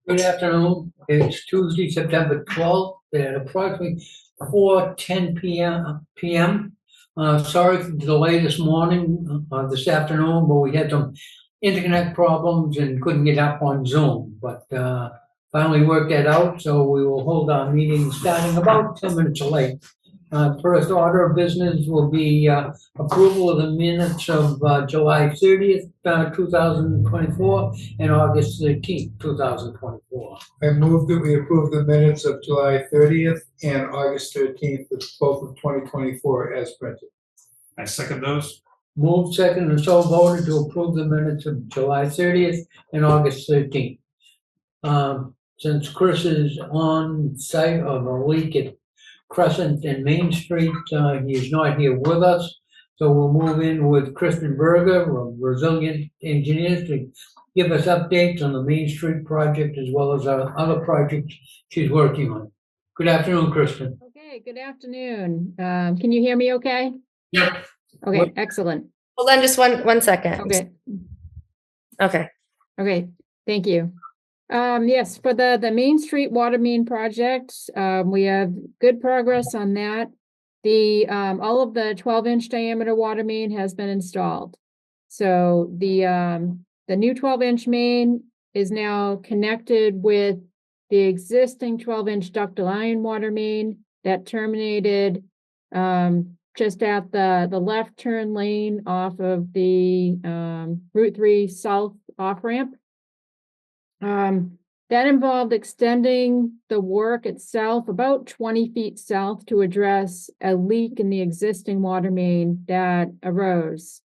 Good afternoon. It's Tuesday, September 12th at approximately 4:10 p.m. Sorry for the delay this morning, this afternoon, but we had some internet problems and couldn't get up on Zoom. But finally worked that out, so we will hold our meeting starting about 10 minutes late. First order of business will be approval of the minutes of July 30th, 2024, and August 13th, 2024. I move that we approve the minutes of July 30th and August 13th, of both of 2024 as printed. I second those. Moved, second, and so voted to approve the minutes of July 30th and August 13th. Since Chris is on site of a leak at Crescent and Main Street, he is not here with us. So we'll move in with Kristen Berger of Resilient Engineers to give us updates on the Main Street project as well as our other projects she's working on. Good afternoon, Kristen. Okay, good afternoon. Can you hear me okay? Yep. Okay, excellent. Hold on just one second. Okay, Okay. thank you. Yes, for the Main Street water main project, we have good progress on that. All of the 12-inch diameter water main has been installed. So the new 12-inch main is now connected with the existing 12-inch ductile iron water main that terminated just at the left turn lane off of the Route 3 South off-ramp. That involved extending the work itself about 20 feet south to address a leak in the existing water main that arose.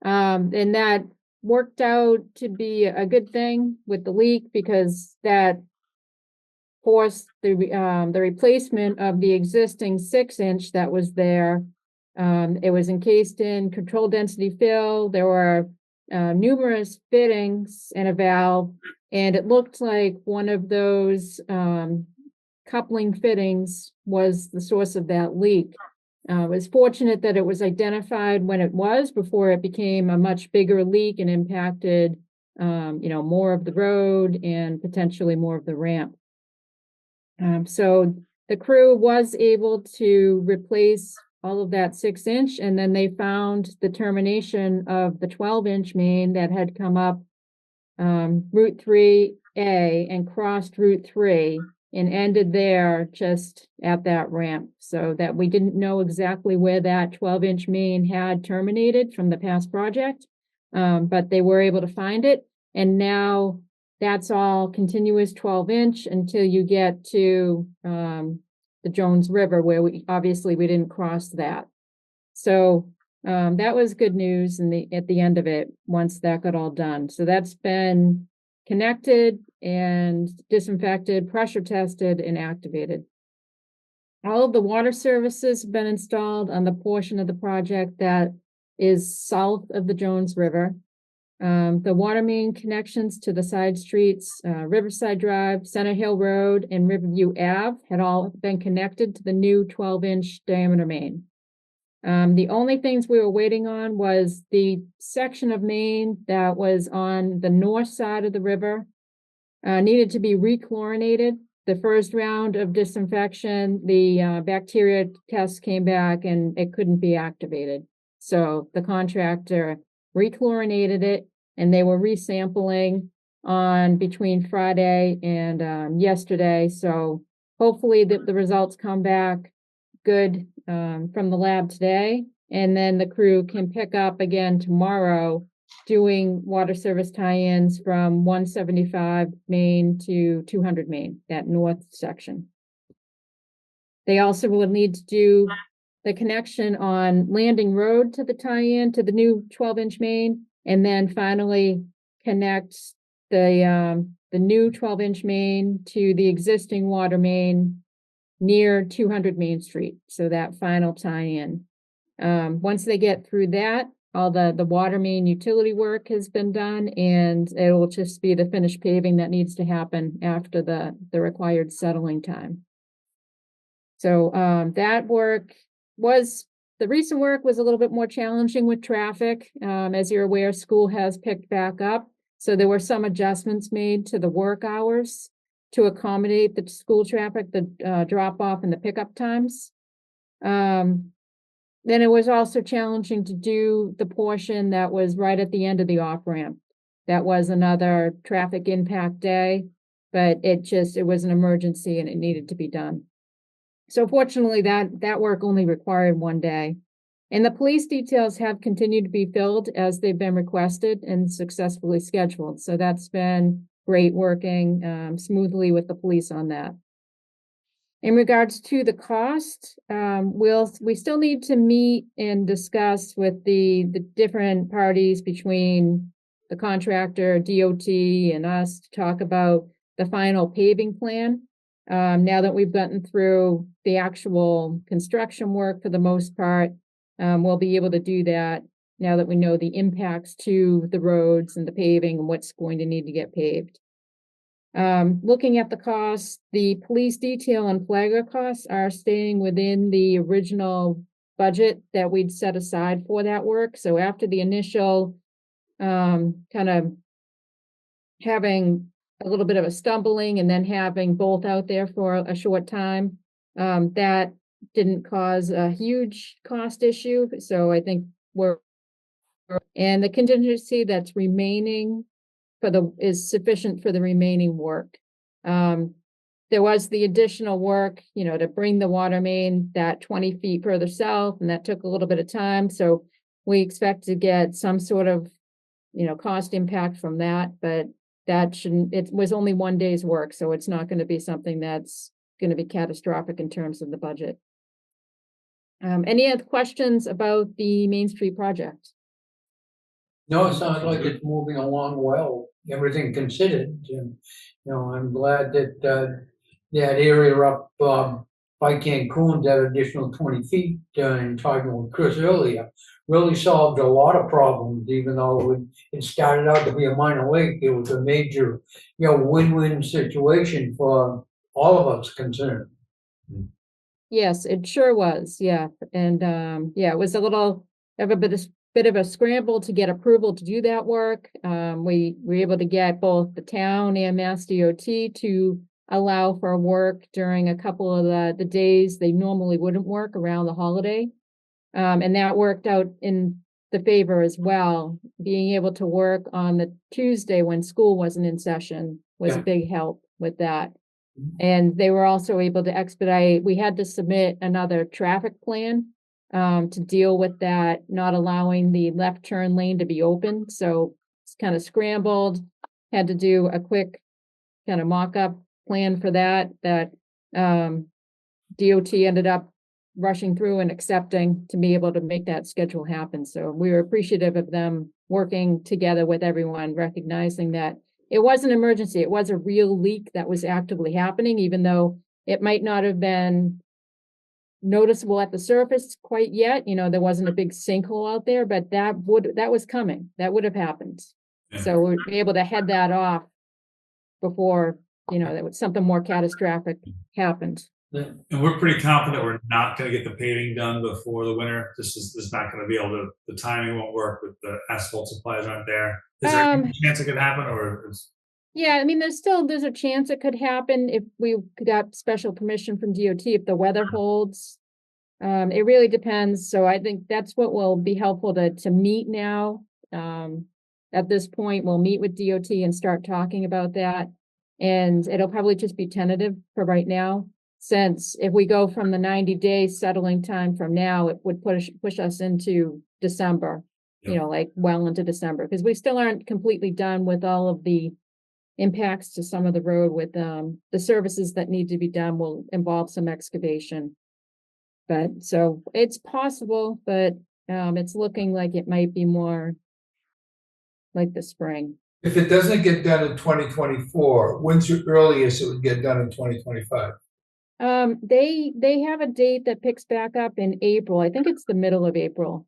And that worked out to be a good thing with the leak because that forced the replacement of the existing 6-inch that was there. It was encased in control density fill. There were numerous fittings and a valve, and it looked like one of those coupling fittings was the source of that leak. It was fortunate that it was identified when it was before it became a much bigger leak and impacted more of the road and potentially more of the ramp. So the crew was able to replace all of that 6-inch, and then they found the termination of the 12-inch main that had come up Route 3A and crossed Route 3 and ended there just at that ramp, so that we didn't know exactly where that 12-inch main had terminated from the past project, but they were able to find it, and now that's all continuous 12-inch until you get to the Jones River, where we didn't cross that. So that was good news at the end of it once that got all done. So that's been connected and disinfected, pressure tested, and activated. All of the water services have been installed on the portion of the project that is south of the Jones River. The water main connections to the side streets, Riverside Drive, Center Hill Road, and Riverview Ave had all been connected to the new 12-inch diameter main. The only things we were waiting on was the section of main that was on the north side of the river needed to be rechlorinated. The first round of disinfection, the bacteria tests came back and it couldn't be activated. So the contractor rechlorinated it, and they were resampling on between Friday and yesterday. So hopefully the results come back good from the lab today, and then the crew can pick up again tomorrow doing water service tie-ins from 175 Main to 200 Main, that north section. They also will need to do the connection on Landing Road to the tie-in to the new 12-inch main, and then finally connect the new 12-inch main to the existing water main near 200 Main Street. So that final tie-in. Once they get through that, all the water main utility work has been done, and it will just be the finished paving that needs to happen after the required settling time. So that work the recent work was a little bit more challenging with traffic. As you're aware, school has picked back up. So there were some adjustments made to the work hours. to accommodate the school traffic, the drop off and the pickup times. Then it was also challenging to do the portion that was right at the end of the off ramp. That was another traffic impact day, but it was an emergency and it needed to be done. So fortunately that work only required one day. And the police details have continued to be filled as they've been requested and successfully scheduled. So that's been great, working smoothly with the police on that. In regards to the cost, we still need to meet and discuss with the different parties between the contractor, DOT, and us to talk about the final paving plan. Now that we've gotten through the actual construction work for the most part, we'll be able to do that now that we know the impacts to the roads and the paving and what's going to need to get paved. Looking at the costs, the police detail and flagger costs are staying within the original budget that we'd set aside for that work. So after the initial kind of having a little bit of a stumbling and then having both out there for a short time, that didn't cause a huge cost issue. So I think and the contingency that's remaining is sufficient for the remaining work. There was the additional work, to bring the water main that 20 feet further south, and that took a little bit of time. So we expect to get some sort of, cost impact from that, but it was only one day's work. So it's not going to be something that's going to be catastrophic in terms of the budget. Any other questions about the Main Street project? No, it sounds like it's moving along well, everything considered. And, I'm glad that that area up by Cancun, that additional 20 feet, and talking with Chris earlier, really solved a lot of problems, even though it started out to be a minor leak. It was a major, win-win situation for all of us concerned. Yes, it sure was. Yeah. And it was a little of a bit of a scramble to get approval to do that work. We were able to get both the town and Mass DOT to allow for work during a couple of the days they normally wouldn't work around the holiday. And that worked out in the favor as well. Being able to work on the Tuesday when school wasn't in session was a big help with that. And they were also able to expedite. We had to submit another traffic plan to deal with that, not allowing the left turn lane to be open. So it's kind of scrambled, had to do a quick kind of mock-up plan for that DOT ended up rushing through and accepting to be able to make that schedule happen. So we were appreciative of them working together with everyone, recognizing that it was an emergency. It was a real leak that was actively happening, even though it might not have been noticeable at the surface quite yet. There wasn't a big sinkhole out there, but that was coming. That would have happened. Yeah. So we were able to head that off before, that was something more catastrophic happened. And we're pretty confident we're not going to get the paving done before the winter. This is not going to be able to, the timing won't work with the asphalt supplies aren't there. Is there any chance it could happen Yeah, I mean, there's a chance it could happen if we got special permission from DOT, if the weather holds. It really depends. So I think that's what will be helpful to meet now. At this point, we'll meet with DOT and start talking about that. And it'll probably just be tentative for right now, since if we go from the 90-day settling time from now, it would push us into December, well into December, because we still aren't completely done with all of the impacts to some of the road with the services that need to be done will involve some excavation. But so it's possible, but it's looking like it might be more like the spring. If it doesn't get done in 2024, when's the earliest it would get done in 2025? They have a date that picks back up in April. I think it's the middle of April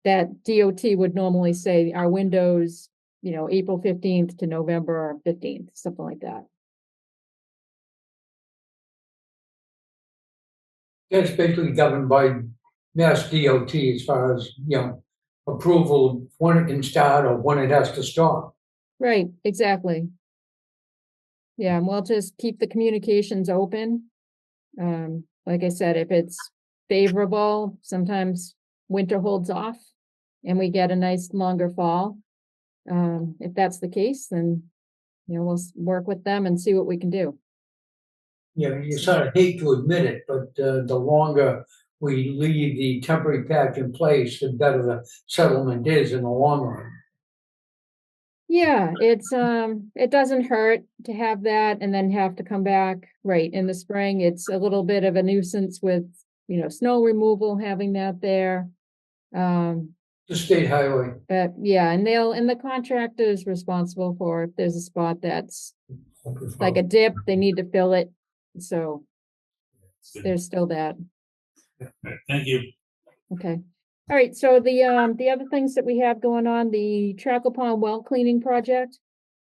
that DOT would normally say our windows, April 15th to November 15th, something like that. That's basically governed by Mass DOT as far as, approval of when it can start or when it has to stop. Right, exactly. Yeah, and we'll just keep the communications open. Like I said, if it's favorable, sometimes winter holds off and we get a nice longer fall. If that's the case, then, we'll work with them and see what we can do. Yeah, you sort of hate to admit it, but the longer we leave the temporary patch in place, the better the settlement is in the long run. Yeah, it doesn't hurt to have that and then have to come back, right, in the spring. It's a little bit of a nuisance with, snow removal, having that there. The state highway. But yeah, and the contractor is responsible for if there's a spot that's like a dip, they need to fill it. So there's still that. All right, thank you. Okay. All right, so the other things that we have going on, the Trackle Pond well cleaning project,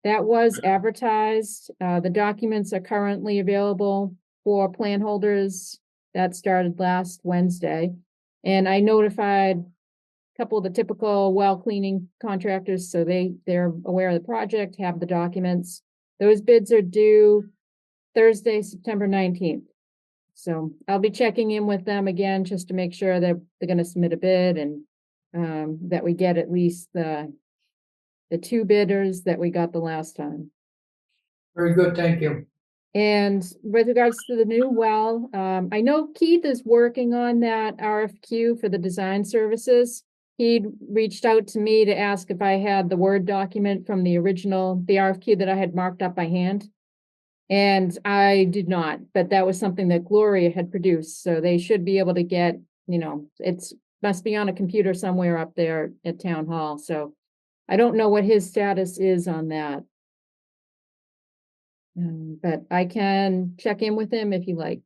that was advertised. The documents are currently available for plan holders. That started last Wednesday. And I notified a couple of the typical well cleaning contractors, so they're aware of the project, have the documents. Those bids are due Thursday, September 19th. So I'll be checking in with them again just to make sure that they're going to submit a bid and that we get at least the two bidders that we got the last time. Very good, thank you. And with regards to the new well, I know Keith is working on that RFQ for the design services. He'd reached out to me to ask if I had the Word document from the RFQ that I had marked up by hand. And I did not, but that was something that Gloria had produced. So they should be able to get, must be on a computer somewhere up there at Town Hall. So I don't know what his status is on that. But I can check in with him if you like.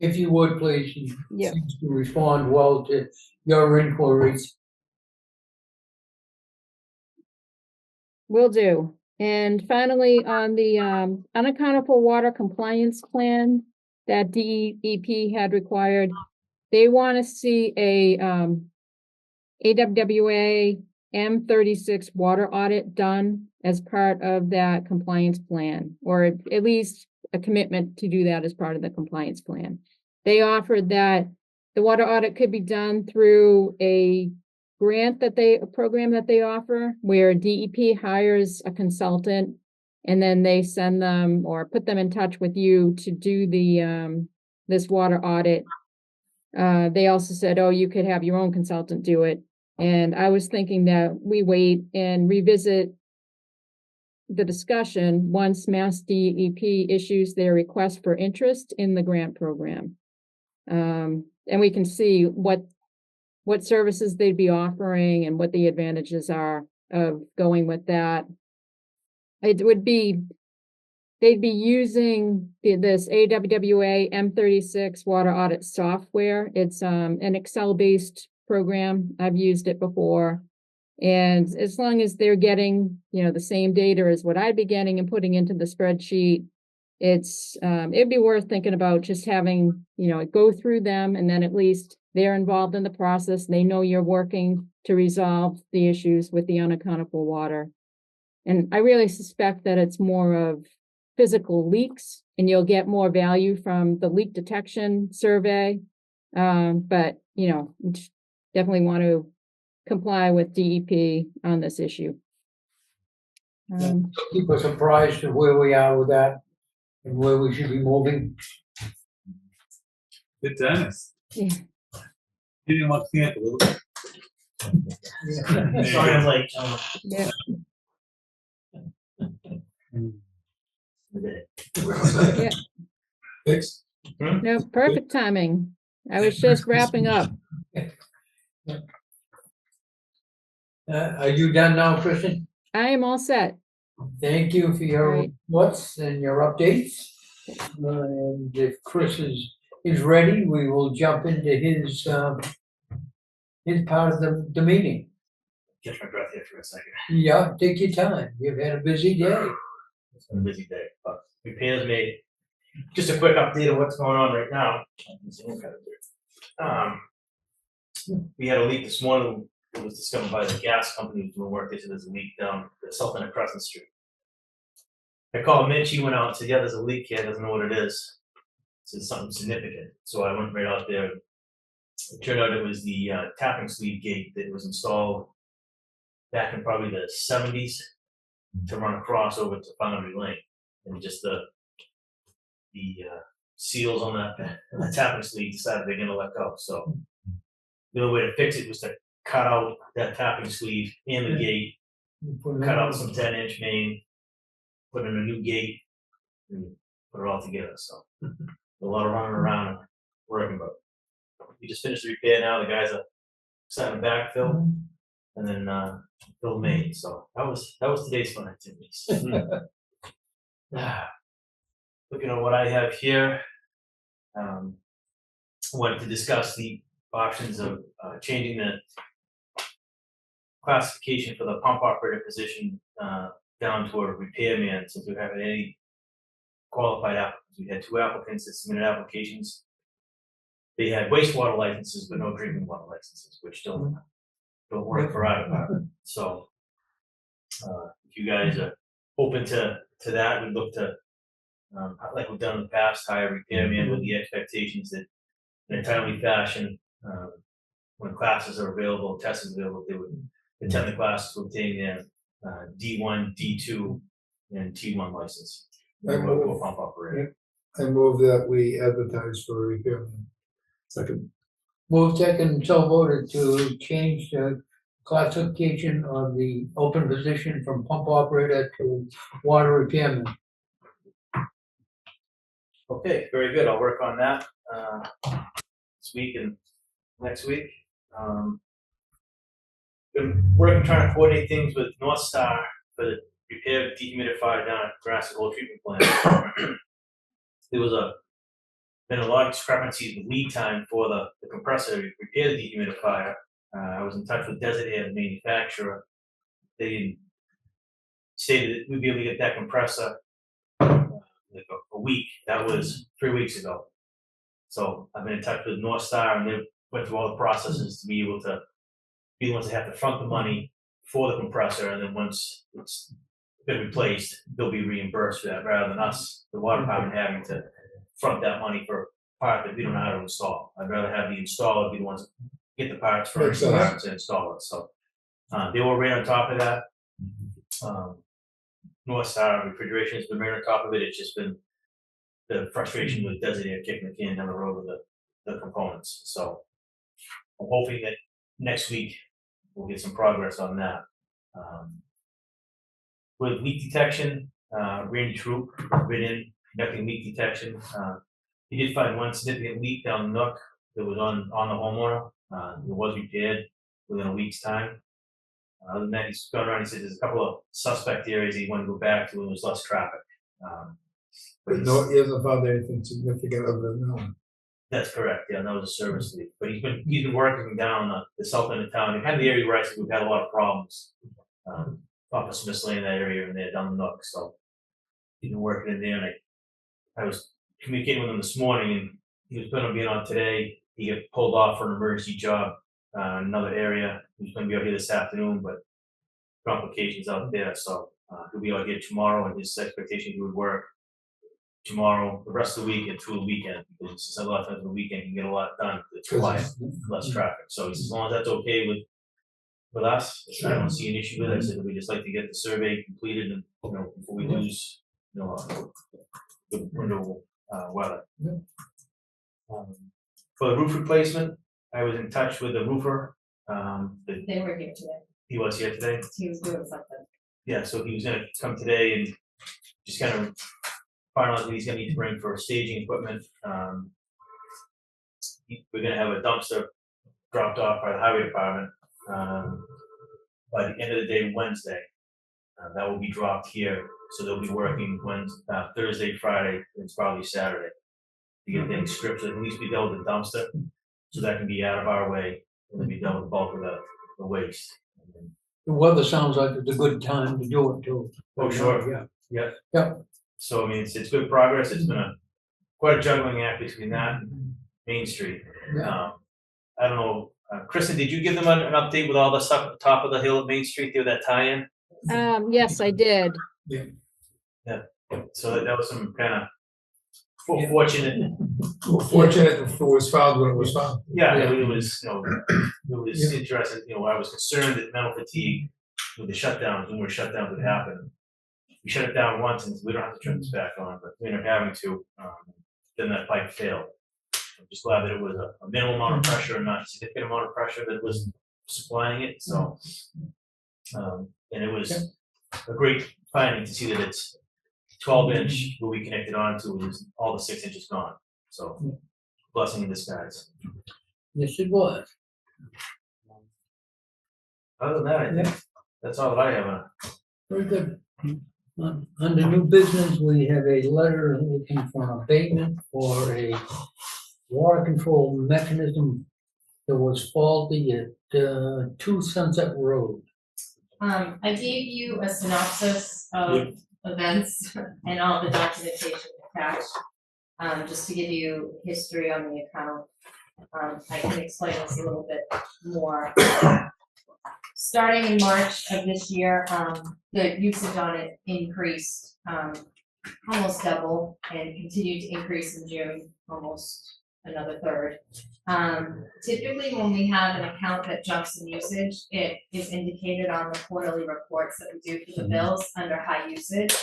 If you would, please. He Yeah. seems to respond well to your inquiries. Will do. And finally, on the unaccountable water compliance plan that DEP had required, they want to see a AWWA M36 water audit done as part of that compliance plan, or at least a commitment to do that as part of the compliance plan. They offered that the water audit could be done through a program that they offer, where DEP hires a consultant and then they send them or put them in touch with you to do this water audit. They also said, oh, you could have your own consultant do it. And I was thinking that we wait and revisit the discussion once Mass DEP issues their request for interest in the grant program. And we can see what services they'd be offering and what the advantages are of going with that. It would be, they'd be using this AWWA M36 water audit software. It's an Excel-based program. I've used it before. And as long as they're getting, the same data as what I'd be getting and putting into the spreadsheet, it'd be worth thinking about just having, it go through them, and then at least they're involved in the process. They know you're working to resolve the issues with the unaccountable water. And I really suspect that it's more of physical leaks, and you'll get more value from the leak detection survey. But, definitely want to comply with DEP on this issue. Keep us apprised of where we are with that and where we should be moving. Good Dennis. Yeah. You didn't want to clean up a little bit. Sorry, I'm late. Yeah. Yeah. Fixed? No, perfect timing. I was just wrapping up. Are you done now, Kristen? I am all set. Thank you for your Right. reports and your updates. And if Chris is ready, we will jump into his part of the meeting. Catch my breath here for a second. Yeah, take your time. You've had a busy day. It's been a busy day, but repairs made. Just a quick update of what's going on right now. We had a leak this morning. It was discovered by the gas company who's doing work. They said there's a leak down the south end of Crescent Street. I called Mitch, he went out and said, yeah, there's a leak here, doesn't know what it is. It's something significant. So I went right out there. It turned out it was the tapping sleeve gate that was installed back in probably the 70s to run across over to Foundry Lane. And just the seals on the tapping sleeve decided they're gonna let go. So the only way to fix it was to cut out that tapping sleeve and the gate, cut out some 10-inch main, put in a new gate, and put it all together. So a lot of running around and working, but we just finished the repair now. The guys are starting to backfill and then fill the main. So that was today's fun activities. Looking at what I have here, wanted to discuss the options of changing the classification for the pump operator position down to a repairman, since we haven't any qualified applicants. We had 2 applicants that submitted applications. They had wastewater licenses, but no drinking water licenses, which don't work for our department. So if you guys are open to that, we look to, like we've done in the past, hire a repairman with the expectations that in a timely fashion, when classes are available, tests are available, they would attend the class to obtain their D1, D2, and T1 license. For pump operator. I move that we advertise for a repairman. Second. Move second, so voted to change the classification of the open position from pump operator to water repairman. Okay, very good. I'll work on that this week and next week. Been working trying to coordinate things with North Star for the repair of dehumidifier down at Grassy Hole Treatment Plant. There was been a lot of discrepancies with lead time for the compressor to repair the dehumidifier. I was in touch with Desert Air, the manufacturer. They stated that we'd be able to get that compressor like a week. That was 3 weeks ago. So I've been in touch with North Star, and they went through all the processes to be able to be the ones that have to front the money for the compressor, and then once it's been replaced, they'll be reimbursed for that, rather than us, the water department, having to front that money for a part that we don't know how to install. I'd rather have the installer be the ones that get the parts first and install it. So they were right on top of that. North Star Refrigeration has been right on top of it. It's just been the frustration with Desert Air kicking the can down the road with the components. So I'm hoping that next week we'll get some progress on that. With leak detection, Randy Troop been in conducting leak detection. He did find one significant leak down the nook that was on the homeowner. It was repaired within a week's time. Other than that, he's gone around. He said there's a couple of suspect areas he wanted to go back to when there was less traffic. But no, he hasn't found anything significant other than that one. That's correct. Yeah, that was a service leak. But he's been working down the south end of town. Kind of the area where I said we've had a lot of problems. Off of Smith's Lane, that area, and they're down the nook. So he's been working in there, and I was communicating with him this morning, and he was going to be on today. He got pulled off for an emergency job in another area. He was going to be out here this afternoon, but complications out there. So he'll be out here tomorrow, and his expectation he would work tomorrow, the rest of the week, and through the weekend. Because he said a lot of times on the weekend you can get a lot done. It's quiet, less traffic. So he says, as long as that's okay with us, I don't see an issue with it. I said we just like to get the survey completed, and before we lose good window weather. For the roof replacement, I was in touch with the roofer. They were here today. He was here today. He was doing something. Yeah, so he was gonna come today and just kind of finalize what he's gonna need to bring for staging equipment. We're gonna have a dumpster dropped off by the highway department by the end of the day Wednesday. That will be dropped here, so they'll be working Thursday, Friday, and it's probably Saturday to get things stripped, so at least be done with the dumpster, so that can be out of our way, and then be done with the bulk of the waste. The weather sounds like it's a good time to do it too. Oh, sure. Yeah. Yeah. So I mean, it's good progress. It's been quite a juggling act between that and Main Street. Yeah. I don't know, Kristen, did you give them an update with all the stuff at the top of the hill at Main Street there, that tie-in? Yes, I did. Yeah. Yeah. So that was some kind of Yeah. fortunate, We're fortunate that it was found when it was found. yeah, Yeah. it was, it was interesting, I was concerned that mental fatigue with the shutdowns, when shutdowns would happen. We shut it down once and we don't have to turn this back on, but we ended up having to, then that pipe failed. I'm just glad that it was a minimal amount of pressure and not a significant amount of pressure that was supplying it, so. And it was a great finding to see that it's 12-inch where we connected onto, is all the 6 inches gone, so blessing in disguise. Yes, it was. Other than that, I think that's all that I have on it. Very good. Under new business, we have a letter looking for an abatement for a water control mechanism that was faulty at 2 Sunset Road. I gave you a synopsis of events and all the documentation attached, just to give you history on the account. I can explain this a little bit more. Starting in March of this year, the usage on it increased almost double and continued to increase in June, almost another third. Typically, when we have an account that jumps in usage, it is indicated on the quarterly reports that we do for the bills under high usage.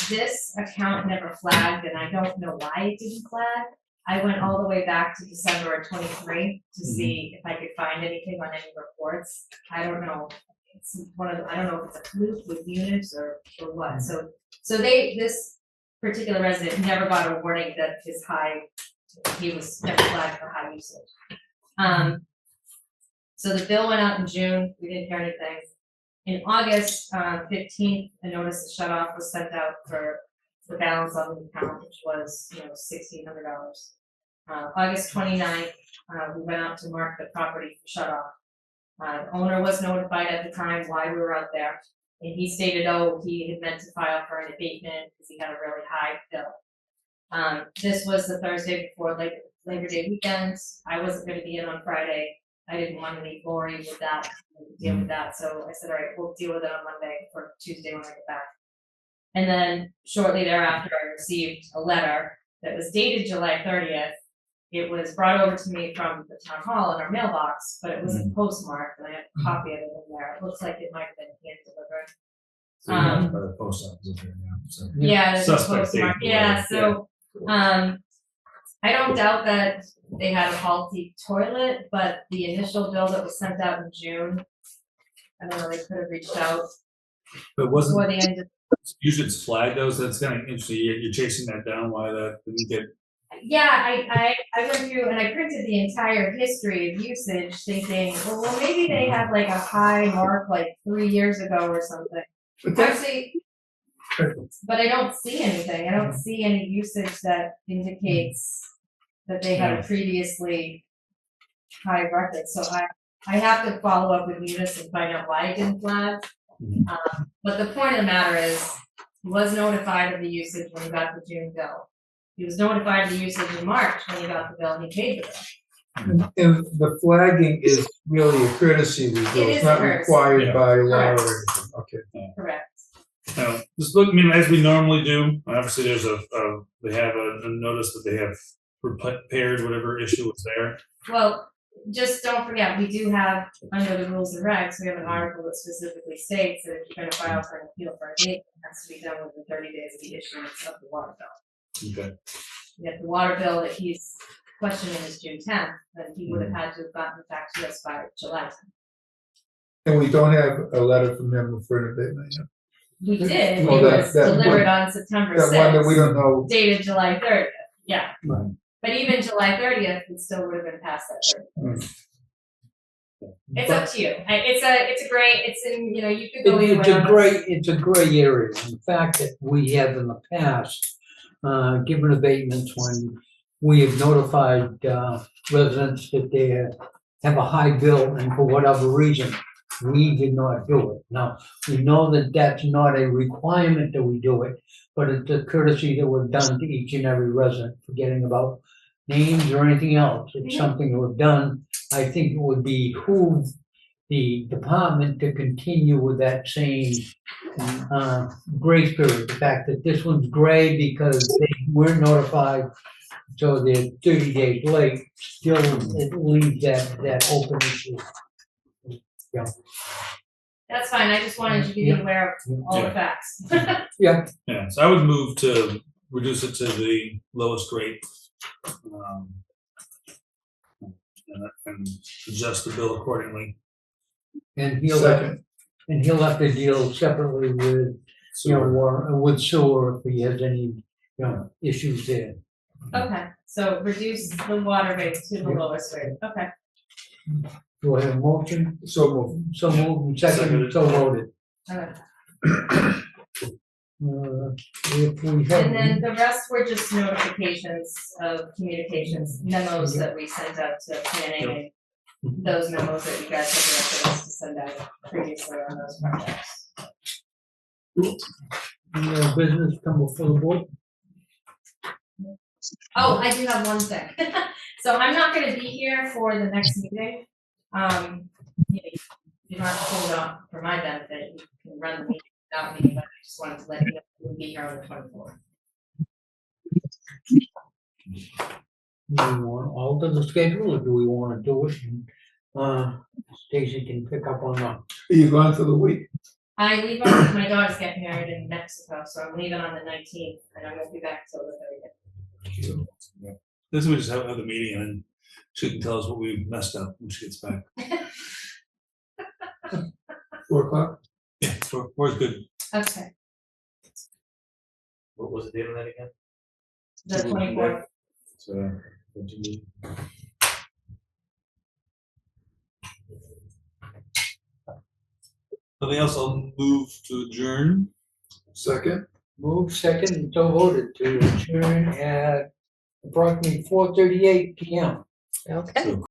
This account never flagged, and I don't know why it didn't flag. I went all the way back to December of 23 to see if I could find anything on any reports. I don't know. It's I don't know if it's a fluke with units or what. So this particular resident never got a warning that his he was never flagged for high usage. So the bill went out in June. We didn't hear anything. In August 15th, a notice of shut off was sent out for the balance on the account, which was $1,600. August 29th, we went out to mark the property for shut off. The owner was notified at the time why we were out there, and he stated, he had meant to file for an abatement because he had a really high bill. This was the Thursday before Labor Day weekend. I wasn't going to be in on Friday. I didn't want any glory with that, deal with that. So I said, all right, we'll deal with it on Monday or Tuesday when I get back. And then shortly thereafter, I received a letter that was dated July 30th. It was brought over to me from the town hall in our mailbox, but it wasn't postmarked, and I have a copy of it in there. It looks like it might have been hand delivered. So you have by the post office up there now, so. Yeah, there's a Suspect postmark. date. Yeah, so I don't doubt that they had a faulty toilet, but the initial bill that was sent out in June, I don't know, they could have reached out But before wasn't, the end of. usually it's flagged though, so that's kind of interesting, you're chasing that down, why that didn't get. Yeah, I went through and I printed the entire history of usage thinking, well, maybe they have like a high mark like 3 years ago or something. But that's, Actually, but I don't see anything. I don't see any usage that indicates that they had a previously high record. So I have to follow up with Munis and find out why it didn't flag. But the point of the matter is, he was notified of the usage when he got the June bill. He was notified of the usage in March when he got the bill and he paid the bill. and the flagging is really a courtesy we do. It It's is not a courtesy. required Yeah. by law or Correct. anything. Okay. Correct. Just look, as we normally do, obviously there's they have a notice that they have repaired whatever issue was there. Well, just don't forget, we do have, under the rules and regs, we have an article that specifically states that if you're gonna file for an appeal for a date, it has to be done within 30 days of the issuance of the water bill. Okay. If the water bill that he's questioning is June 10th, then he would have had to have gotten back to us by July 10th. And we don't have a letter from them for an abatement yet. We did, Well, it was that delivered one- on September That one that we 6th, don't know. dated July 30th, yeah. Right. But even July 30th, it still would have been past that 30th. It's up to you. It's a gray, it's in, you could go either way. It's a gray area. In fact, that we have in the past, given abatements when we have notified, residents that they have a high bill and for whatever reason, we did not do it. Now, we know that that's not a requirement that we do it, but it's a courtesy that we've done to each and every resident, forgetting about names or anything else. It's something that we've done. I think it would behoove the department to continue with that same grace period. The fact that this one's gray because they weren't notified, so they're 30 days late, still it leaves that open issue. That's fine, I just wanted you to be aware of all the facts. Yeah, Yeah, so I would move to reduce it to the lowest rate. And adjust the bill accordingly. and he'll have to deal separately with, with sewer if he has any, issues there. Okay, so reduce the water rate to the lowest rate, okay. Do I have a motion? So moved. So moved, second, so voted. Okay. If we And have, then the rest were just notifications of communications, memos that we sent out to planning. And those memos that you guys have directed us to send out previously on those projects. any business come before the board? Oh, I do have one thing. So I'm not gonna be here for the next meeting. You don't have to hold on for my benefit, you can run the meeting without me, but I just wanted to let you know we'll be here on the 24th. Do we want to alter the schedule, or do we want to do it? And Stacy can pick up on that. Are you gone for the week? I leave on, my daughter's getting married in Mexico, so I'm leaving on the 19th, and I won't be back till the 30th. This we just have the meeting and then she can tell us what we messed up when she gets back. 4 o'clock? Yeah, four's good. Okay, What was the date on that again? the 24th. So, nothing else, I'll move to adjourn. Second? Move second, so voted to adjourn at approximately 4:38 PM. Okay. So